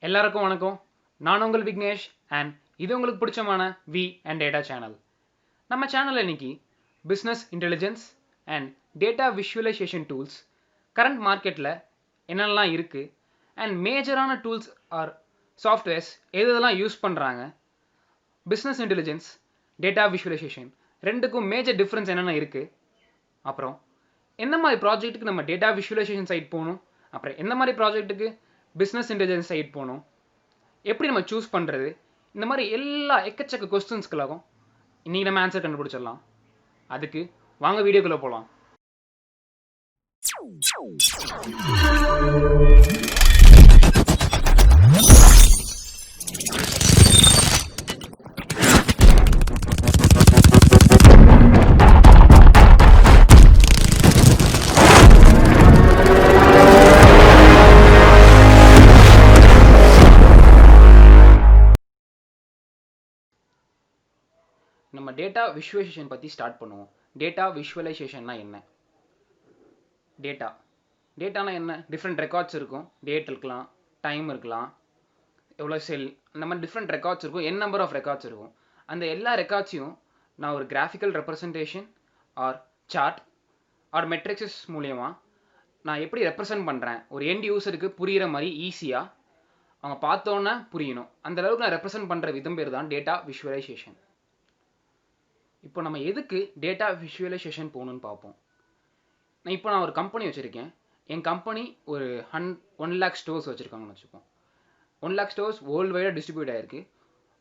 எல்லாருக்கும் வணக்கம். நான் உங்கள் விக்னேஷ் அண்ட் இது உங்களுக்கு பிடிச்சமான வி அண்ட் டேட்டா சேனல். நம்ம சேனலில் இன்னைக்கு business intelligence and data visualisation tools current மார்க்கெட்டில் என்னெல்லாம் இருக்குது அண்ட் மேஜரான டூல்ஸ் ஆர் சாஃப்ட்வேர்ஸ் எதெல்லாம் யூஸ் பண்ணுறாங்க, பிஸ்னஸ் இன்டெலிஜென்ஸ் டேட்டா விஷுவலைசேஷன் ரெண்டுக்கும் மேஜர் டிஃப்ரென்ஸ் என்னென்ன இருக்குது, அப்புறம் எந்த மாதிரி ப்ராஜெக்ட்டுக்கு நம்ம டேட்டா விஷுவலைசேஷன் சைட் போகணும், அப்புறம் எந்த மாதிரி ப்ராஜெக்ட்டுக்கு பிஸ்னஸ் இன்டெலிஜென்ஸ் சைட் போகணும், எப்படி நம்ம சூஸ் பண்ணுறது, இந்த மாதிரி எல்லா எக்கச்சக்க கொஸ்டின்ஸ்களாகும் இன்றைக்கி நம்ம ஆன்சர் கண்டுபிடிச்சிடலாம். அதுக்கு வாங்க வீடியோக்குள்ளே போகலாம். நம்ம டேட்டா விஷுவலைசேஷன் பற்றி ஸ்டார்ட் பண்ணுவோம். டேட்டா விஷுவலைசேஷன்னா என்ன? டேட்டானா என்ன? டிஃப்ரெண்ட் ரெக்கார்ட்ஸ் இருக்கும். டேட் இருக்கலாம், டைம் இருக்கலாம், எவ்வளோ செல், அந்த மாதிரி டிஃப்ரெண்ட் ரெக்கார்ட்ஸ் இருக்கும். என் நம்பர் ஆஃப் ரெக்கார்ட்ஸ் இருக்கும். அந்த எல்லா ரெக்கார்ட்ஸையும் நான் ஒரு graphical representation or chart or matrices மூலியமாக நான் எப்படி ரெப்ரசன்ட் பண்ணுறேன், ஒரு எண்ட் யூஸருக்கு புரிகிற மாதிரி ஈஸியாக அவங்க பார்த்தோன்னே புரியணும், அந்த அளவுக்கு நான் ரெப்ரசன்ட் பண்ணுற விதம் பேர் தான் டேட்டா விஷுவலைசேஷன். இப்போ நம்ம எதுக்கு டேட்டா விஷுவலைசேஷன் போகணுன்னு பார்ப்போம். நான் ஒரு கம்பெனி வச்சுருக்கேன். என் கம்பெனி ஒரு 1 lakh ஸ்டோர்ஸ் வச்சுருக்காங்கன்னு வச்சுப்போம். 1 lakh ஸ்டோர்ஸ் வேர்ல்டு வைடாக டிஸ்ட்ரிபியூட் ஆகிருக்கு.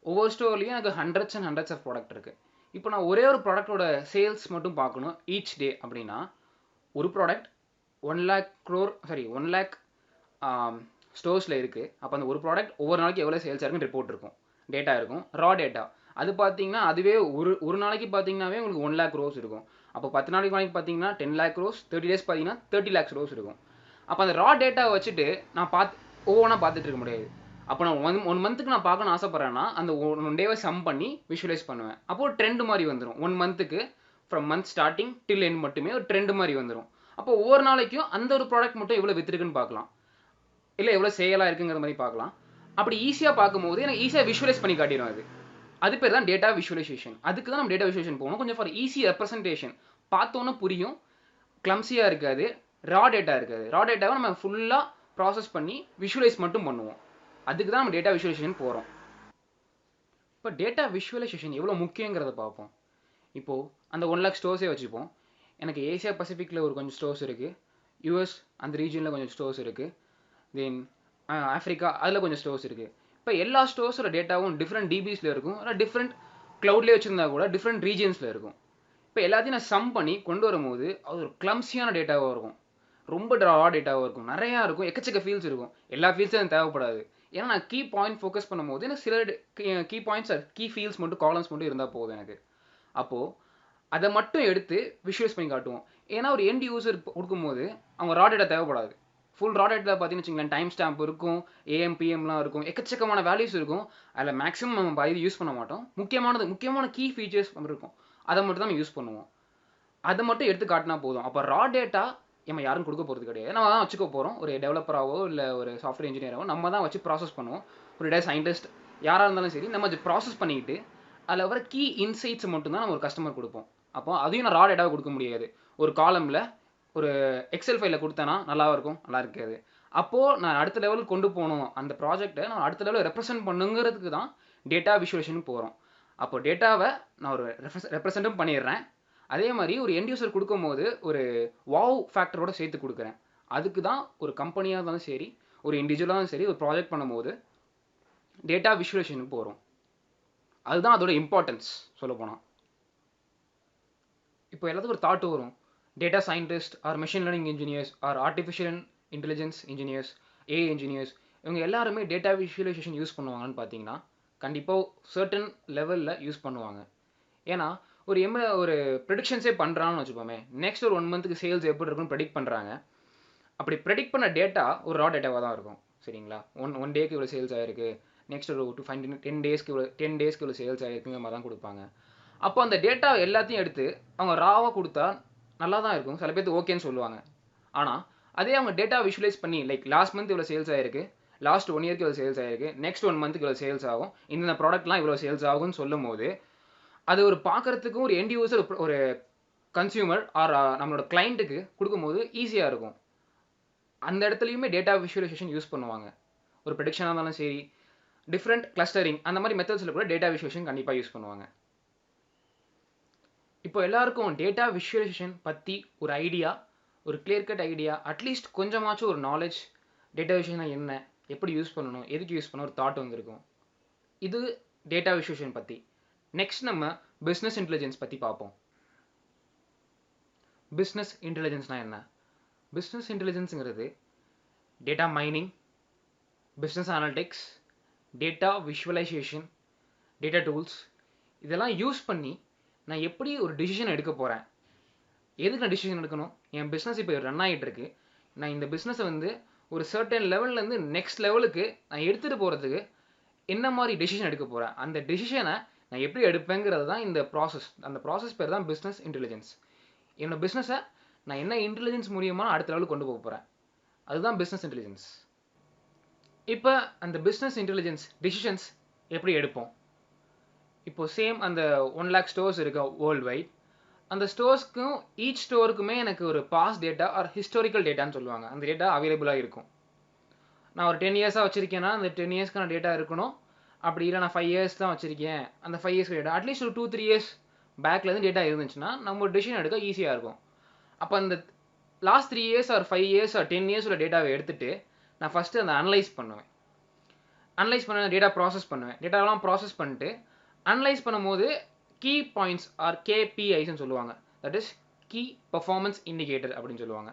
ஒவ்வொரு ஸ்டோர்லேயும் எனக்கு hundreds and hundreds of product இருக்குது. இப்போ நான் ஒரே ஒரு ப்ராடக்டோட சேல்ஸ் மட்டும் பார்க்கணும் ஈச் டே அப்படின்னா, ஒரு ப்ராடக்ட் 1 lakh ஸ்டோர்ஸில் இருக்குது. அப்போ அந்த ஒரு ப்ராடக்ட் ஒவ்வொரு நாளைக்கு எவ்வளோ சேல்ஸ் ஆகுன்னு ரிப்போர்ட் இருக்கும், டேட்டா இருக்கும், ரா டேட்டா. அது பார்த்தீங்கன்னா அதுவே ஒரு நாளைக்கு பார்த்தீங்கன்னாவே உங்களுக்கு 1 lakh ரோஸ் இருக்கும். அப்போ 10 நாளைக்கு பார்த்தீங்கன்னா 10 lakh ரோஸ், 30 days பார்த்தீங்கன்னா 30 lakhs ரோஸ் இருக்கும். அப்போ அந்த ரா டேட்டாவை வச்சுட்டு நான் ஒவ்வொன்றா பார்த்துட்டு இருக்க முடியாது. அப்போ நான் ஒன் மந்த்துக்கு நான் பார்க்கணும்னு ஆசைப்பட்றேன்னா அந்த 1 டேவை சம் பண்ணி விஷுவலைஸ் பண்ணுவேன். அப்போது ட்ரெண்ட் மாதிரி வந்துடும். 1 மந்த்துக்கு from month starting till end மட்டுமே ஒரு ட்ரெண்ட் மாதிரி வந்துடும். அப்போ ஒவ்வொரு நாளைக்கும் அந்த ஒரு ப்ராடக்ட் மட்டும் எவ்வளோ விற்றுருக்குன்னு பார்க்கலாம், இல்லை எவ்வளோ சேலாக இருக்குங்கிற மாதிரி பார்க்கலாம். அப்படி ஈஸியாக பார்க்கும்போது எனக்கு ஈஸியாக விஷுவலைஸ் பண்ணி காட்டிடும். அது பேர் தான் டேட்டா விஷுவலைசேஷன். அதுக்கு தான் நம்ம டேட்டா விஷுவலைசேஷன் போகணும். கொஞ்சம் ஃபார் ஈஸி ரெப்ரசன்டேஷன், பார்த்தோன்னே புரியும், கிளம்ஸியாக இருக்காது, ரா டேட்டா இருக்காது. ரா டேட்டாவை நம்ம ஃபுல்லாக ப்ராசஸ் பண்ணி விஷுவலைஸ் மட்டும் பண்ணுவோம். அதுக்கு தான் நம்ம டேட்டா விஷுவலைசேஷன் போகிறோம். இப்போ டேட்டா விஷுவலைசேஷன் எவ்வளோ முக்கியங்கிறத பார்ப்போம். இப்போது அந்த 1 lakh ஸ்டோர்ஸே வச்சுப்போம். எனக்கு ஏசியா பசிபிக்கில் ஒரு கொஞ்சம் ஸ்டோர்ஸ் இருக்குது, யூஎஸ் அந்த ரீஜனில் கொஞ்சம் ஸ்டோர்ஸ் இருக்குது, தென் ஆஃப்ரிக்கா அதில் கொஞ்சம் ஸ்டோர்ஸ் இருக்குது. இப்போ எல்லா ஸ்டோர்ஸோட டேட்டாவும் டிஃப்ரெண்ட் டிபிஸில் இருக்கும், இல்லை டிஃப்ரெண்ட் க்ளவுட்லேயே வச்சுருந்தா கூட டிஃப்ரெண்ட் ரீஜன்ஸில் இருக்கும். இப்போ எல்லாத்தையும் நான் சம் பண்ணி கொண்டு வரும்போது அது ஒரு கிளம்ஸியான டேட்டாவாக இருக்கும், ரொம்ப ரா டேட்டாவாக இருக்கும், நிறையா இருக்கும், எக்கச்சக்க ஃபீல்ட்ஸ் இருக்கும். எல்லா ஃபீல்ட்ஸும் எனக்கு தேவைப்படாது. ஏன்னா நான் கீ பாயிண்ட் ஃபோக்கஸ் பண்ணும்போது எனக்கு சில கீ பாயிண்ட்ஸ் கீ ஃபீல்ட்ஸ் மட்டும் காலம்ஸ் மட்டும் இருந்தால் போதும் எனக்கு. அப்போது அதை மட்டும் எடுத்து விஷுவலைஸ் பண்ணி காட்டுவோம். ஏன்னா ஒரு எண்ட் யூஸர் கொடுக்கும்போது அவங்க ரா டேட்டா தேவைப்படாது. ஃபுல் ரா டேட்டா பார்த்தீங்கன்னு வச்சுங்களேன், டைம் ஸ்டாம்ப் இருக்கும், ஏஎம் பிஎம்லாம் இருக்கும், எக்கச்சக்கமான வேல்யூஸ் இருக்கும். அதில் மேக்ஸிமம் நம்ம இது யூஸ் பண்ண மாட்டோம். முக்கியமான கீ ஃபீச்சர்ஸ் இருக்கும், அதை மட்டும் தான் நம்ம யூஸ் பண்ணுவோம். அதை மட்டும் எடுத்து காட்டினா போதும். அப்போ ரா டேட்டா நம்ம யாரும் கொடுக்க போகிறது கிடையாது. நம்ம தான் வச்சுக்க போகிறோம். ஒரு டெவலப்பராகவோ இல்லை ஒரு சாஃப்ட்வேர் இன்ஜினியராகவோ நம்ம தான் வச்சு ப்ராசஸ் பண்ணுவோம். ஒரு டேட்டா சயின்டிஸ்ட் யாராக இருந்தாலும் சரி, நம்ம அதை ப்ராசஸ் பண்ணிக்கிட்டு அதில் வர கீ இன்சைட்ஸ் மட்டும்தான் நம்ம ஒரு கஸ்டமர் கொடுப்போம். அப்போ அதையும் நான் ரா டேட்டாவை கொடுக்க முடியாது. ஒரு காலமில் ஒரு எக்ஸல் ஃபைலில் கொடுத்தேன்னா நல்லா இருக்கும், நல்லா இருக்காது. அப்போது நான் அடுத்த லெவலுக்கு கொண்டு போகணும், அந்த ப்ராஜெக்டை நான் அடுத்த லெவலில் ரெப்ரசென்ட் பண்ணுங்கிறதுக்கு தான் டேட்டா விஷுவலைசேஷன் போகிறோம். அப்போ டேட்டாவை நான் ஒரு ரெப்ரசென்ட்டும் பண்ணிடுறேன். அதே மாதிரி ஒரு எண்ட் யூசர் கொடுக்கும்போது ஒரு வாவ் ஃபேக்டரோட சேர்த்து கொடுக்குறேன். அதுக்கு தான் ஒரு கம்பெனியாக இருந்தாலும் சரி, ஒரு இண்டிவிஜுவலாக இருந்தாலும் சரி, ஒரு ப்ராஜெக்ட் பண்ணும்போது டேட்டா விஷுவலைசேஷனுக்கு போகிறோம். அதுதான் அதோட இம்பார்ட்டன்ஸ் சொல்ல போனால். இப்போ எல்லாத்துக்கும் ஒரு தாட் வரும், data scientist or machine learning engineers or artificial intelligence engineers, AI engineers, இவங்க எல்லாருமே டேட்டா விஷுவலைசேஷன் யூஸ் பண்ணுவாங்கன்னு பார்த்தீங்கன்னா கண்டிப்பாக சர்டன் லெவலில் யூஸ் பண்ணுவாங்க. ஏன்னா ஒரு ப்ரெடிக்ஷன்ஸே பண்ணுறான்னு வச்சுப்போமே, நெக்ஸ்ட் ஒரு 1 மந்த்துக்கு சேல்ஸ் எப்படி இருக்குன்னு ப்ரெடிக்ட் பண்ணுறாங்க. அப்படி ப்ரெடிக்ட் பண்ண டேட்டா ஒரு ரா டேட்டாவாக தான் இருக்கும். சரிங்களா? ஒன் டேக்கு இவ்வளோ சேல்ஸ் ஆகிருக்கு, நெக்ஸ்ட் ஒரு 10 டேஸ்க்கு இவ்வளோ சேல்ஸ் ஆகிருக்குங்கிற மாதிரி தான் கொடுப்பாங்க. அப்போ அந்த டேட்டா எல்லாத்தையும் எடுத்து அவங்க ராவாக கொடுத்தா நல்லா தான் இருக்கும், சில பேருக்கு ஓகேன்னு சொல்லுவாங்க. ஆனால் அதே அவங்க டேட்டா விஷுவலைஸ் பண்ணி லைக் லாஸ்ட் மந்த் இவ்வளோ சேல்ஸ் ஆகிருக்கு, லாஸ்ட் 1 இயர்க்கு இவ்வளோ சேல்ஸ் ஆயிருக்கு, நெக்ஸ்ட் 1 மந்த்துக்கு இவ்வளோ சேல்ஸ் ஆகும், இந்த ப்ராடக்ட்லாம் இவ்வளோ சேல்ஸ் ஆகும்னு சொல்லும் போது அது ஒரு பார்க்கறதுக்கும் ஒரு எண்ட் யூசர் ஒரு கன்சியூமர் ஆர் நம்மளோட கிளைண்ட்டுக்கு கொடுக்கும்போது ஈஸியாக இருக்கும். அந்த இடத்துலையுமே டேட்டா விஷுவலைசேஷன் யூஸ் பண்ணுவாங்க. ஒரு ப்ரெடிக்ஷனாக இருந்தாலும் சரி, டிஃப்ரெண்ட் கிளஸ்டரிங் அந்த மாதிரி மெத்தட்ஸில் கூட டேட்டா விஷுவலைசேஷன் கண்டிப்பாக யூஸ் பண்ணுவாங்க. இப்போ எல்லாருக்கும் டேட்டா விஷுவலைசேஷன் பற்றி ஒரு ஐடியா, ஒரு கிளியர் கட் ஐடியா, அட்லீஸ்ட் கொஞ்சமாச்சும் ஒரு நாலேஜ், டேட்டா விஷுவலைசேஷன் என்ன, எப்படி யூஸ் பண்ணணும், எதுக்கு யூஸ் பண்ணணும், ஒரு தாட் வந்திருக்கும். இது டேட்டா விஷுவலைசேஷன் பற்றி. நெக்ஸ்ட் நம்ம பிஸ்னஸ் இன்டெலிஜென்ஸ் பற்றி பார்ப்போம். பிஸ்னஸ் இன்டெலிஜென்ஸ்னால் என்ன? பிஸ்னஸ் இன்டெலிஜென்ஸுங்கிறது data mining, business analytics, data visualisation, data tools இதெல்லாம் யூஸ் பண்ணி நான் எப்படி ஒரு டிசிஷன் எடுக்க போகிறேன், எதுக்கு நான் டிசிஷன் எடுக்கணும், என் பிஸ்னஸ் இப்போ ரன் ஆகிட்டு இருக்கு, நான் இந்த பிஸ்னஸை வந்து ஒரு சர்டன் லெவல்லேருந்து நெக்ஸ்ட் லெவலுக்கு நான் எடுத்துகிட்டு போகிறதுக்கு என்ன மாதிரி டெசிஷன் எடுக்க போகிறேன், அந்த டெசிஷனை நான் எப்படி எடுப்பேங்கிறது தான் இந்த ப்ராசஸ். அந்த ப்ராசஸ் பேர் தான் பிஸ்னஸ் இன்டெலிஜென்ஸ். என்னோட பிஸ்னஸை நான் என்ன இன்டெலிஜென்ஸ் மூலியமாக அடுத்த லெவலுக்கு கொண்டு போக போகிறேன், அதுதான் பிஸ்னஸ் இன்டெலிஜென்ஸ். இப்போ அந்த பிஸ்னஸ் இன்டெலிஜென்ஸ் டிசிஷன்ஸ் எப்படி எடுப்போம்? இப்போ சேம் அந்த 1 lakh ஸ்டோர்ஸ் இருக்கு வேர்ல்டு வைட். அந்த ஸ்டோர்ஸ்க்கும் ஈச் ஸ்டோருக்குமே எனக்கு ஒரு பாஸ் டேட்டா ஆர் ஹிஸ்டாரிக்கல் டேட்டான்னு சொல்லுவாங்க. அந்த டேட்டா அவைலபிளாக இருக்கும். நான் ஒரு 10 இயர்ஸாக வச்சுருக்கேன்னா அந்த 10 இயர்ஸ்க்கான டேட்டா இருக்கணும். அப்படி இல்லை நான் 5 இயர்ஸ் தான் வச்சுருக்கேன், அந்த 5 இயர்ஸ்க்கு டேட்டா அட்லீஸ்ட் ஒரு 2-3 இயர்ஸ் பேக்லேருந்து டேட்டா இருந்துச்சுன்னா நம்ம ஒரு டெசிஷன் எடுக்க ஈஸியாக இருக்கும். அப்போ அந்த last 3 years or 5 years or 10 இயர்ஸோட டேட்டாவை எடுத்துகிட்டு நான் ஃபஸ்ட்டு அந்த அனலைஸ் பண்ணுவேன். அனலைஸ் பண்ண டேட்டா ப்ராசஸ் பண்ணுவேன். டேட்டாவெலாம் ப்ராசஸ் பண்ணிட்டு அனலைஸ் பண்ணும்போது கீ பாயிண்ட்ஸ் ஆர் கேபிஐஸ்ன்னு சொல்லுவாங்க. That is key performance indicator அப்படின்னு சொல்லுவாங்க.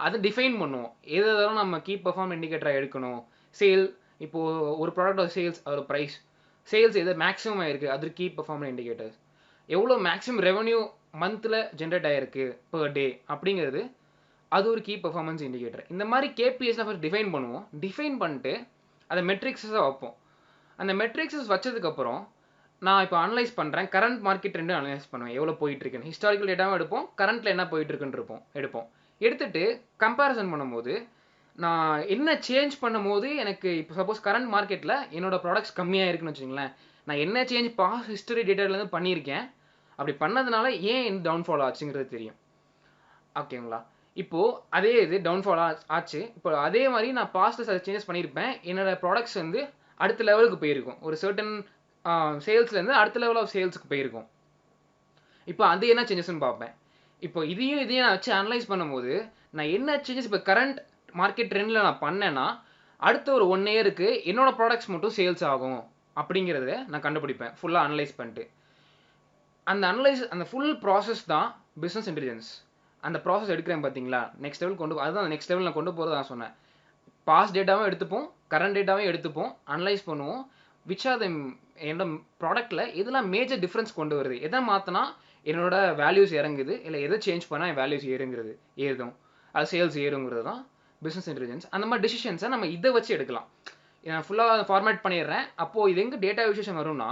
அதை டிஃபைன் பண்ணுவோம். எதெல்லாம் நம்ம கீ பர்ஃபார்மன்ஸ் இண்டிகேட்டராக எடுக்கணும். சேல், இப்போது ஒரு ப்ராடக்டோட சேல்ஸ், ஒரு ப்ரைஸ், சேல்ஸ் எது மேக்ஸிமம் ஆயிருக்கு, அது கீ பர்ஃபார்மன்ஸ் இண்டிகேட்டர்ஸ். எவ்வளோ மேக்ஸிமம் ரெவன்யூ மந்தில் ஜென்ரேட் ஆகிருக்கு பர் டே அப்படிங்கிறது அது ஒரு கீ பர்ஃபார்மன்ஸ் இண்டிகேட்டர். இந்த மாதிரி கேபிஎஸ்லாம் ஃபஸ்ட் டிஃபைன் பண்ணுவோம். டிஃபைன் பண்ணிட்டு அதை மெட்ரிக்ஸஸாக வைப்போம். அந்த மெட்ரிக்ஸஸ் வச்சதுக்கப்புறம் நான் இப்போ அனலைஸ் பண்ணுறேன், கரண்ட் மார்க்கெட் ட்ரெண்டும் அனலைஸ் பண்ணுவேன், எவ்வளோ போயிட்டுருக்குன்னு. ஹிஸ்டாரிக்கல் டேட்டாவும் எடுப்போம், கரண்ட்டில் என்ன போயிட்டுருக்குன்னு எடுப்போம். எடுத்துகிட்டு கம்பேரிசன் பண்ணும்போது நான் என்ன சேஞ்ச் பண்ணும்போது எனக்கு இப்போ சப்போஸ் கரண்ட் மார்க்கெட்டில் என்னோட ப்ராடக்ட்ஸ் கம்மியாக இருக்குன்னு வச்சுங்களேன், நான் என்ன சேஞ்ச் பாஸ் ஹிஸ்டரி டேட்டாலேருந்து பண்ணியிருக்கேன், அப்படி பண்ணதுனால ஏன் டவுன்ஃபால் ஆச்சுங்கிறது தெரியும். ஓகேங்களா? இப்போது அதே இது டவுன்ஃபால் ஆச்சு. இப்போ அதே மாதிரி நான் பாஸ்ட்டில் சில சேஞ்சஸ் பண்ணியிருப்பேன், என்னோடய ப்ராடக்ட்ஸ் வந்து அடுத்த லெவலுக்கு போயிருக்கும். ஒரு சர்டன் சேல்ஸ்லேருந்து அடுத்த லெவல் ஆஃப் சேல்ஸுக்கு போயிருக்கும். இப்போ அது என்ன சேஞ்சஸ்ன்னு பார்ப்பேன். இப்போ இதையும் நான் வச்சு அனலைஸ் பண்ணும்போது நான் என்ன சேஞ்சஸ் இப்போ கரண்ட் மார்க்கெட் ட்ரெண்டில் நான் பண்ணேன்னா அடுத்த ஒரு 1 இயருக்கு என்னோட ப்ராடக்ட்ஸ் மட்டும் சேல்ஸ் ஆகும் அப்படிங்கிறத நான் கண்டுபிடிப்பேன் ஃபுல்லாக அனலைஸ் பண்ணிட்டு. அந்த ஃபுல் ப்ராசஸ் தான் பிஸ்னஸ் இன்டெலிஜென்ஸ். அந்த ப்ராசஸ் எடுக்கிறேன் பார்த்தீங்களா, நெக்ஸ்ட் லெவல் அதுதான் நெக்ஸ்ட் லெவல் நான் கொண்டு போகிறது நான் சொன்னேன். பாஸ் டேட்டாவும் எடுத்துப்போம், கரண்ட் டேட்டாவும் எடுத்துப்போம், அனலைஸ் பண்ணுவோம். விச் ஆர் த என்னோட ப்ராடக்ட்டில் எதெல்லாம் மேஜர் டிஃப்ரென்ஸ் கொண்டு வருது, எதை மாற்றினா என்னோட வேல்யூஸ் இறங்குது, இல்லை எதை சேஞ்ச் பண்ணால் என் வேல்யூஸ் ஏறும், அது சேல்ஸ் ஏறுங்கிறது தான் பிஸ்னஸ் இன்டெலிஜென்ஸ். அந்த மாதிரி டிசிஷன்ஸை நம்ம இதை வச்சு எடுக்கலாம். நான் ஃபுல்லாக ஃபார்மேட் பண்ணிடுறேன். அப்போது இது எங்கே டேட்டா விஷயம் வரும்னா,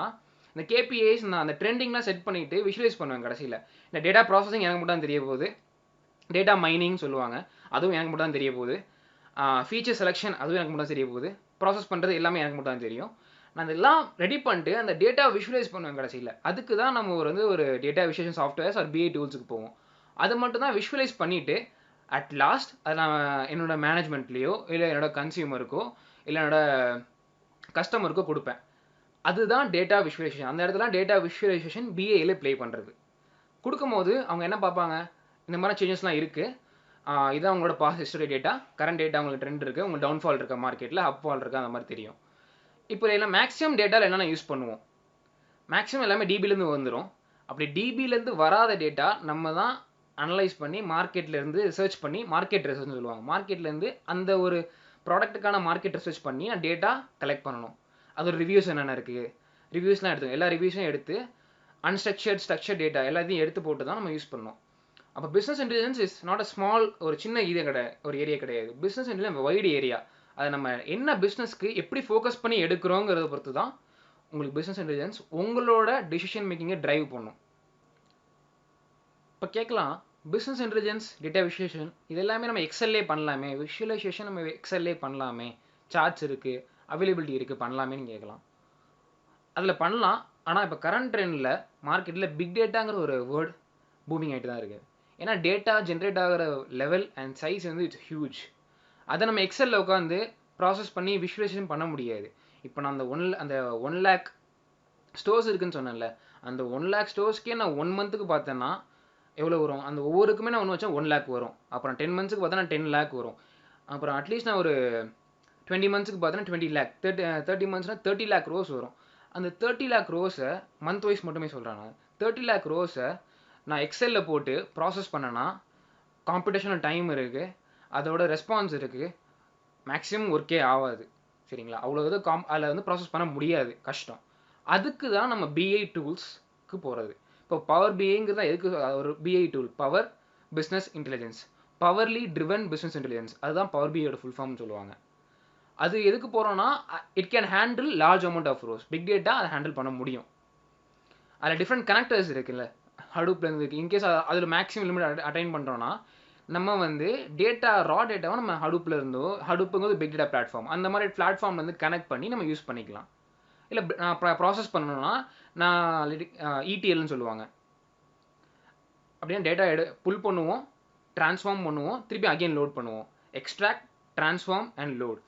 இந்த கேபிஐஸ் நான் அந்த ட்ரெண்டிங்லாம் செட் பண்ணிவிட்டு விஷுவலைஸ் பண்ணுவேன். கடைசியில் இந்த டேட்டா ப்ராசஸிங் எனக்கு மட்டும் தான் தெரிய போகுது, டேட்டா மைனிங் சொல்லுவாங்க, அதுவும் எனக்கு மட்டும் தான் தெரிய போகுது, ஃபீச்சர் செலெக்ஷன் அதுவும் எனக்கு மட்டும் தான் தெரிய போகுது, ப்ராசஸ் பண்ணுறது எல்லாமே எனக்கு மட்டும் தான் தெரியும். நான் இதெல்லாம் ரெடி பண்ணிட்டு அந்த டேட்டா விஷுவலைஸ் பண்ணுவேன் கடைசியில். அதுக்கு தான் நம்ம ஒரு டேட்டா விஷுவலைசேஷன் சாஃப்ட்வேர்ஸ் ஆர் பிஐ டூல்ஸுக்கு போவோம். அது மட்டும் தான் விஷுவலைஸ் பண்ணிவிட்டு அட் லாஸ்ட் அதை நான் என்னோட மேனேஜ்மெண்ட்லேயோ இல்லை என்னோட கன்சியூமருக்கோ இல்லை என்னோட கஸ்டமருக்கோ கொடுப்பேன். அதுதான் டேட்டா விஷுவலைசேஷன். அந்த இடத்துல டேட்டா விஷுவலைசேஷன் பிஏயில் ப்ளே பண்ணுறது. கொடுக்கும்போது அவங்க என்ன பார்ப்பாங்க, இந்த மாதிரி சேஞ்சஸ்லாம் இருக்குது, இதான் அவங்களோட past history data, current data உங்களுக்கு ட்ரெண்ட் இருக்குது, உங்களுக்கு டவுன்ஃபால் இருக்கா மார்க்கெட்டில், அப்ஃபால் இருக்கா, அந்த மாதிரி தெரியும். இப்போ எல்லாம் மேக்ஸிமம் டேட்டாவில் என்னென்ன யூஸ் பண்ணுவோம், மேக்ஸிமம் எல்லாமே டிபிலேருந்து வந்துடும். அப்படி டிபிலேருந்து வராத டேட்டா நம்ம தான் அனலைஸ் பண்ணி மார்க்கெட்லேருந்து ரிசர்ச் பண்ணி, மார்க்கெட் ரிசர்ச்னு சொல்லுவாங்க, மார்க்கெட்லேருந்து அந்த ஒரு ப்ராடக்ட்டுக்கான மார்க்கெட் ரிசர்ச் பண்ணி டேட்டா கலெக்ட் பண்ணணும். அது ஒரு ரிவ்யூஸ் என்னென்ன இருக்குது, ரிவ்யூஸ்லாம் எடுத்து எல்லா ரிவ்யூஸையும் எடுத்து அன்ஸ்ட்ரக்சர்ட் ஸ்ட்ரக்சர்ட் டேட்டா எல்லாத்தையும் எடுத்து போட்டு தான் நம்ம யூஸ் பண்ணணும். அப்போ business intelligence is not a small, ஒரு சின்ன இது கிடையாது, ஒரு ஏரியா கிடையாது. Business intelligence wide area. அதை நம்ம என்ன பிஸ்னஸ்க்கு எப்படி ஃபோக்கஸ் பண்ணி எடுக்கிறோங்கிறத பொறுத்து தான் உங்களுக்கு பிஸ்னஸ் இன்டெலிஜென்ஸ் உங்களோட டிசிஷன் மேக்கிங்கை ட்ரைவ் பண்ணும். இப்போ கேட்கலாம், பிஸ்னஸ் இன்டெலிஜென்ஸ், டேட்டா விஷுவலைசேஷன் இது எல்லாமே நம்ம எக்ஸல்லே பண்ணலாமே, விஷுவலைசேஷன் நம்ம எக்ஸல்லே பண்ணலாமே, சார்ட்ஸ் இருக்குது, அவைலபிலிட்டி இருக்குது, பண்ணலாமேன்னு கேட்கலாம். அதில் பண்ணலாம். ஆனால் இப்போ கரண்ட் ட்ரெண்டில் மார்க்கெட்டில் பிக் டேட்டாங்கிற ஒரு வேர்ட் பூமிங் ஆகிட்டு தான் இருக்குது. ஏன்னா டேட்டா ஜென்ரேட் ஆகிற லெவல் அண்ட் சைஸ் வந்து இட்ஸ் ஹியூஜ். அதை நம்ம எக்ஸலில் உட்காந்து ப்ராசஸ் பண்ணி விஷுவலைசேஷன் பண்ண முடியாது. இப்போ நான் அந்த 1 lakh ஸ்டோர்ஸ் இருக்குன்னு சொன்னேன்ல, அந்த 1 lakh ஸ்டோர்ஸ்க்கே நான் 1 மந்த்துக்கு பார்த்தேன்னா எவ்வளோ வரும்? அந்த ஒவ்வொருக்குமே நான் ஒன்று வச்சா 1 lakh வரும். அப்புறம் 10 மந்த்ஸுக்கு பார்த்தா 10 lakh வரும். அப்புறம் அட்லீஸ்ட் நான் ஒரு 20 மந்த்ஸுக்கு பார்த்தோன்னா 20 lakh, 30 மந்த்ஸ்னால் 30 lakh ரோஸ் வரும். அந்த 30 lakh ரோஸை மந்த் வைஸ் மட்டுமே சொல்கிறாங்க. 30 lakh ரோஸை நான் எக்ஸலில் போட்டு ப்ராசஸ் பண்ணேன்னா காம்படிஷனல் டைம் இருக்குது, அதோட ரெஸ்பான்ஸ் இருக்குது, மேக்ஸிமம் ஒர்க்கே ஆகாது. சரிங்களா? அவ்வளோ இது அதில் வந்து ப்ராசஸ் பண்ண முடியாது, கஷ்டம். அதுக்கு தான் நம்ம பிஐ டூல்ஸ்க்கு போகிறது. இப்போ பவர் பிஐங்கிறது எதுக்கு? ஒரு BI tool, power business intelligence, powerly driven business intelligence, அதுதான் பவர் பிஐயோட ஃபுல் ஃபார்ம்னு சொல்லுவாங்க. அது எதுக்கு போகிறோன்னா, it can handle large amount of rows. Big data அதை ஹேண்டில் பண்ண முடியும். அதில் டிஃப்ரெண்ட் கனெக்டர்ஸ் இருக்குல்ல, ஹடூப்லேருந்து இருக்குது. இன்கேஸ் அதில் மேக்ஸிமம் லிமிட் அட்டைன் பண்ணுறோன்னா நம்ம வந்து ரா டேட்டாவை நம்ம ஹடூப்பில் இருந்தோ, ஹடூப்புங்கிறது பிக் டேட்டா பிளாட்ஃபார்ம், அந்த மாதிரி பிளாட்ஃபார்ம்லேருந்து கனெக்ட் பண்ணி நம்ம யூஸ் பண்ணிக்கலாம். இல்லை ப்ராசஸ் பண்ணணும்னா நான் இடிஎல்னு சொல்லுவாங்க. அப்படின்னா டேட்டா புல் பண்ணுவோம், ட்ரான்ஸ்ஃபார்ம் பண்ணுவோம், திருப்பி அகைன் லோட் பண்ணுவோம். Extract, transform and load.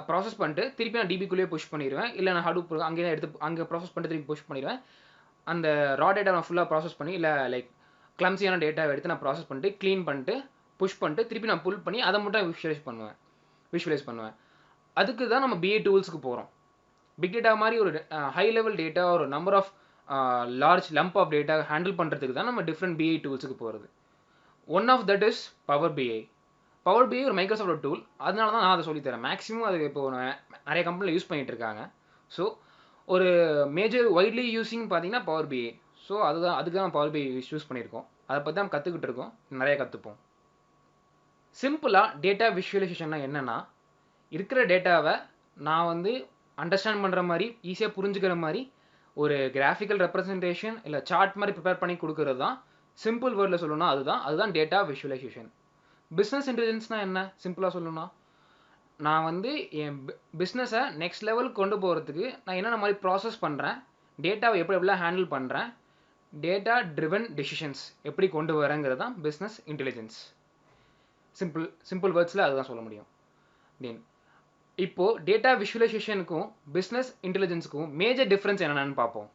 Process பண்ணிட்டு திருப்பி நான் டிபிக்குள்ளேயே புஷ் பண்ணிடுவேன். இல்லை நான் ஹடூப் அங்கே அங்கே ப்ராசஸ் பண்ணிட்டு திருப்பி புஷ் பண்ணிடுவேன். அந்த ரா டேட்டா நான் ஃபுல்லாக ப்ராசஸ் பண்ணி, இல்லை லைக் கிளம்ஸியான டேட்டாவை எடுத்து நான் ப்ராசஸ் பண்ணிட்டு க்ளீன் பண்ணிட்டு புஷ் பண்ணிட்டு திருப்பி நான் புல் பண்ணி அதை மட்டும் விஷுவலைஸ் பண்ணுவேன். அதுக்கு தான் நம்ம பிஏ டூல்ஸ்க்கு போகிறோம். பிக் டேட்டா மாதிரி ஒரு ஹை லெவல் டேட்டா, ஒரு number of large lump of data handle பண்ணுறதுக்கு தான் நம்ம டிஃப்ரெண்ட் பிஐ டூல்ஸுக்கு போகிறது. One of that is power BI. Power BI ஒரு மைக்ரோசாஃப்ட் டூல், அதனால தான் நான் அதை சொல்லித்தரேன். மேக்ஸிமம் அது இப்போ நிறைய கம்பெனியில் யூஸ் பண்ணிகிட்டு இருக்காங்க. ஸோ ஒரு மேஜர் வைட்லி யூஸிங் பார்த்தீங்கன்னா பவர் பிஐ. ஸோ அதுக்கு தான் பவர் பிஐ யூஸ் பண்ணியிருக்கோம். அதை பற்றி தான் கற்றுக்கிட்டு இருக்கோம், நிறைய கற்றுப்போம். சிம்பிளாக டேட்டா விஷுவலைசேஷன்னா என்னென்னா, இருக்கிற டேட்டாவை நான் வந்து அண்டர்ஸ்டாண்ட் பண்ணுற மாதிரி, ஈஸியாக புரிஞ்சுக்கிற மாதிரி ஒரு கிராஃபிக்கல் ரெப்ரசன்டேஷன் இல்லை சார்ட் மாதிரி ப்ரிப்பேர் பண்ணி கொடுக்கறது தான். சிம்பிள் வேர்டில் சொல்லணும்னா அதுதான் டேட்டா விஷுவலைசேஷன். பிஸ்னஸ் இன்டெலிஜென்ஸ்னால் என்ன? சிம்பிளாக சொல்லணும்னா, நான் வந்து என் பிஸ்னஸை நெக்ஸ்ட் லெவலுக்கு கொண்டு போகிறதுக்கு நான் என்னென்ன மாதிரி ப்ராசஸ் பண்ணுறேன், டேட்டாவை எப்படிலாம் ஹேண்டில் பண்ணுறேன், டேட்டா ட்ரிவன் டெசிஷன்ஸ் எப்படி கொண்டு வரேங்கிறது தான் பிஸ்னஸ் இன்டெலிஜென்ஸ். சிம்பிள் வேர்ட்ஸில் அதுதான் சொல்ல முடியும். தென் இப்போது டேட்டா விஷுவலைசேஷனுக்கும் பிஸ்னஸ் இன்டெலிஜென்ஸுக்கும் மேஜர் டிஃப்ரென்ஸ் என்னென்னு பார்ப்போம்.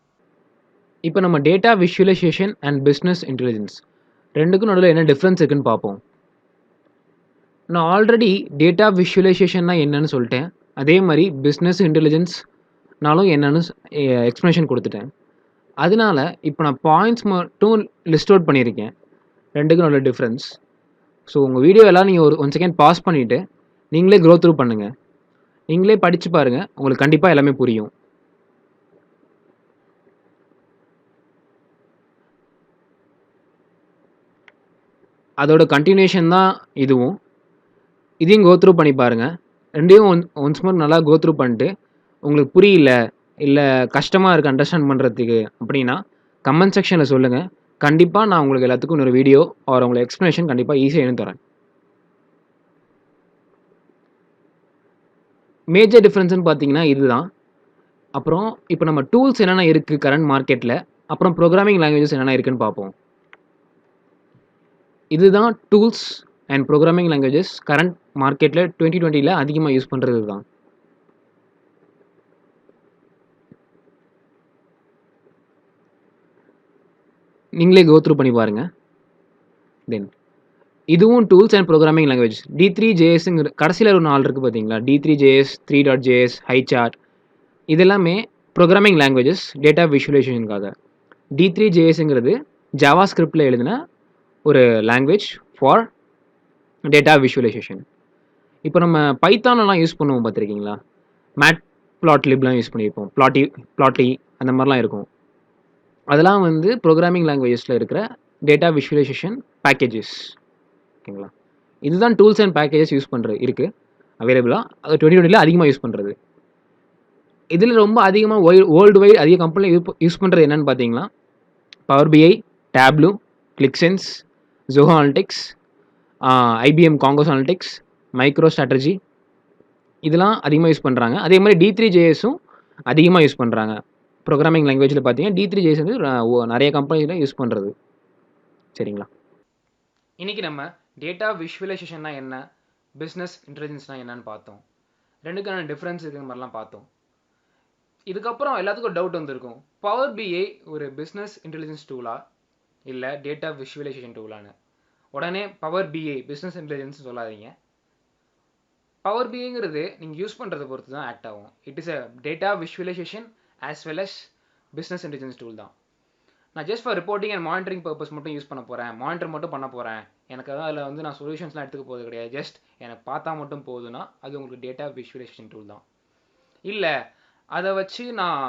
இப்போ நம்ம data visualisation and business intelligence ரெண்டுக்கும் நடுவில் என்ன டிஃப்ரென்ஸ் இருக்குன்னு பார்ப்போம். நான் ஆல்ரெடி டேட்டா விஷுவலைசேஷன்னா என்னன்னு சொல்லிட்டேன். அதே மாதிரி பிஸ்னஸ் இன்டெலிஜென்ஸ்னாலும் என்னன்னு எக்ஸ்ப்ளனேஷன் கொடுத்துட்டேன். அதனால இப்போ நான் பாயிண்ட்ஸ் மட்டும் லிஸ்ட் அவுட் பண்ணியிருக்கேன், ரெண்டுக்கும் நல்ல டிஃப்ரென்ஸ். ஸோ உங்கள் வீடியோ எல்லாம் நீங்கள் ஒன் செகண்ட் பாஸ் பண்ணிவிட்டு நீங்களே க்ரோ த்ரூ பண்ணுங்கள், நீங்களே படித்து பாருங்கள், உங்களுக்கு கண்டிப்பாக எல்லாமே புரியும். அதோட கண்டினியூஷன் தான் இதுவும். இதையும் கோ த்ரூ பண்ணி பாருங்கள். ரெண்டையும் ஒன்ஸ் மோர் நல்லா கோ த்ரூ பண்ணிட்டு உங்களுக்கு புரியல, இல்லை கஷ்டமாக இருக்குது அண்டர்ஸ்டாண்ட் பண்ணுறதுக்கு அப்படின்னா கமெண்ட் செக்ஷனில் சொல்லுங்கள். கண்டிப்பாக நான் உங்களுக்கு எல்லாத்துக்கும் இன்னொரு வீடியோ ஆர் உங்களுக்கு எக்ஸ்ப்ளனேஷன் கண்டிப்பாக ஈஸியாக எழுதி தரேன். மேஜர் டிஃப்ரென்ஸ்னு பார்த்தீங்கன்னா இதுதான். அப்புறம் இப்போ நம்ம டூல்ஸ் என்னென்ன இருக்குது கரண்ட் மார்க்கெட்டில், அப்புறம் ப்ரோக்ராமிங் லாங்குவேஜஸ் என்னென்ன இருக்குன்னு பார்ப்போம். இதுதான் tools and programming languages current மார்க்கெட்டில் 2020 அதிகமாக யூஸ் பண்ணுறது தான். நீங்களே கோ த்ரூ பண்ணி பாருங்கள். தென் இதுவும் டூல்ஸ் அண்ட் ப்ரோக்ராமிங் லாங்குவேஜ். D3JSங்கிற கடைசியில் ஒரு 4 இருக்குது பார்த்தீங்களா, D3JS, 3.js, HiChart, இதெல்லாமே ப்ரோக்ராமிங் லாங்குவேஜஸ் டேட்டா விஷுவலைசேஷனுக்காக. D3JSங்கிறது ஜாவா ஸ்கிரிப்டில் எழுதின ஒரு லாங்குவேஜ் ஃபார் டேட்டா விஷுவலைசேஷன். இப்போ நம்ம பைத்தானெலாம் யூஸ் பண்ணுவோம் பார்த்துருக்கீங்களா, மேட் ப்ளாட்லிப்லாம் யூஸ் பண்ணியிருப்போம், ப்ளாட்லி அந்த மாதிரிலாம் இருக்கும். அதெல்லாம் வந்து ப்ரோக்ராமிங் லாங்குவேஜஸில் இருக்கிற டேட்டா விஷுவலைசேஷன் பேக்கேஜஸ். ஓகேங்களா? இதுதான் டூல்ஸ் அண்ட் பேக்கேஜஸ் யூஸ் பண்ணுறது இருக்குது அவைலபிளாக. அது 2020 அதிகமாக யூஸ் பண்ணுறது. இதில் ரொம்ப அதிகமாக வேர்ல்டு வைட் அதிக கம்பெனியில் யூஸ் பண்ணுறது என்னென்னு பார்த்தீங்கன்னா power BI, Tableau, Qlik Sense, Zoho analytics, IBM Cognos analytics, MicroStrategy, இதெல்லாம் அதிகமாக யூஸ் பண்ணுறாங்க. அதே மாதிரி D3JSும் அதிகமாக யூஸ் பண்ணுறாங்க. ப்ரோக்ராமிங் லாங்குவேஜில் பார்த்தீங்கன்னா D3JS வந்து நிறைய கம்பெனியில் யூஸ் பண்ணுறது. சரிங்களா? இன்னைக்கு நம்ம டேட்டா விஷுவலைசேஷன்னா என்ன, பிஸ்னஸ் இன்டெலிஜென்ஸ்னா என்னன்னு பார்த்தோம். ரெண்டுக்கான டிஃப்ரென்ஸ் இருக்கிற மாதிரிலாம் பார்த்தோம். இதுக்கப்புறம் எல்லாத்துக்கும் டவுட் வந்திருக்கும், பவர் பிஐ ஒரு பிஸ்னஸ் இன்டெலிஜென்ஸ் டூலா இல்லை டேட்டா விஷுவலைசேஷன் டூலான்னு. உடனே பவர் பிஐ பிஸ்னஸ் இன்டெலிஜென்ஸ் சொல்லாதீங்க. பவர் பிஐங்கிறது நீங்கள் யூஸ் பண்ணுறதை பொறுத்து தான் ஆக்ட் ஆகும். It is a data visualisation as well as business intelligence tool தான். நான் just for reporting and monitoring purpose மட்டும் யூஸ் பண்ண போகிறேன், மானிட்டர் மட்டும் பண்ண போகிறேன், எனக்கு அதான் அதில் வந்து நான் சொல்யூஷன்ஸ்லாம் எடுத்துக்க போகிறது கிடையாது, ஜஸ்ட் எனக்கு பார்த்தா மட்டும் போதுன்னா அது உங்களுக்கு டேட்டா விஷுவலைசேஷன் டூல் தான். இல்லை அதை வச்சு நான்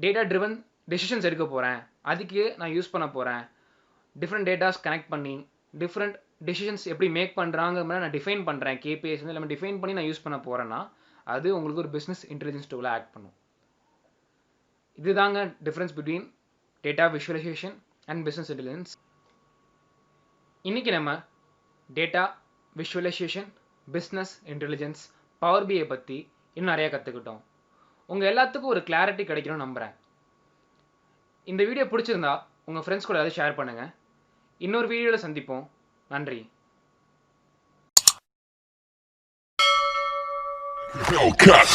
டேட்டா ட்ரிவன் டெசிஷன்ஸ் எடுக்க போகிறேன், அதுக்கு நான் யூஸ் பண்ண போகிறேன், டிஃப்ரெண்ட் டேட்டாஸ் கனெக்ட் பண்ணி டிஃப்ரெண்ட் டெசிஷன்ஸ் எப்படி மேக் பண்ணுறாங்க மாதிரி நான் டிஃபைன் பண்ணுறேன், கேபிஎஸ் வந்து எல்லாமே டிஃபைன் பண்ணி நான் யூஸ் பண்ண போகிறேன்னா அது உங்களுக்கு ஒரு பிஸ்னஸ் இன்டெலிஜென்ஸ் டூலாக ஆக்ட் பண்ணும். இதுதாங்க difference between data visualisation and business intelligence. இன்றைக்கி நம்ம data visualisation, business intelligence, power BI பற்றி இன்னும் நிறையா கற்றுக்கிட்டோம். உங்கள் எல்லாத்துக்கும் ஒரு கிளாரிட்டி கிடைக்கணும்னு நம்புகிறேன். இந்த வீடியோ பிடிச்சிருந்தா உங்கள் ஃப்ரெண்ட்ஸ் கூட அதை ஷேர் பண்ணுங்கள். இன்னொரு வீடியோவில் சந்திப்போம். நன்றி. Hellcat.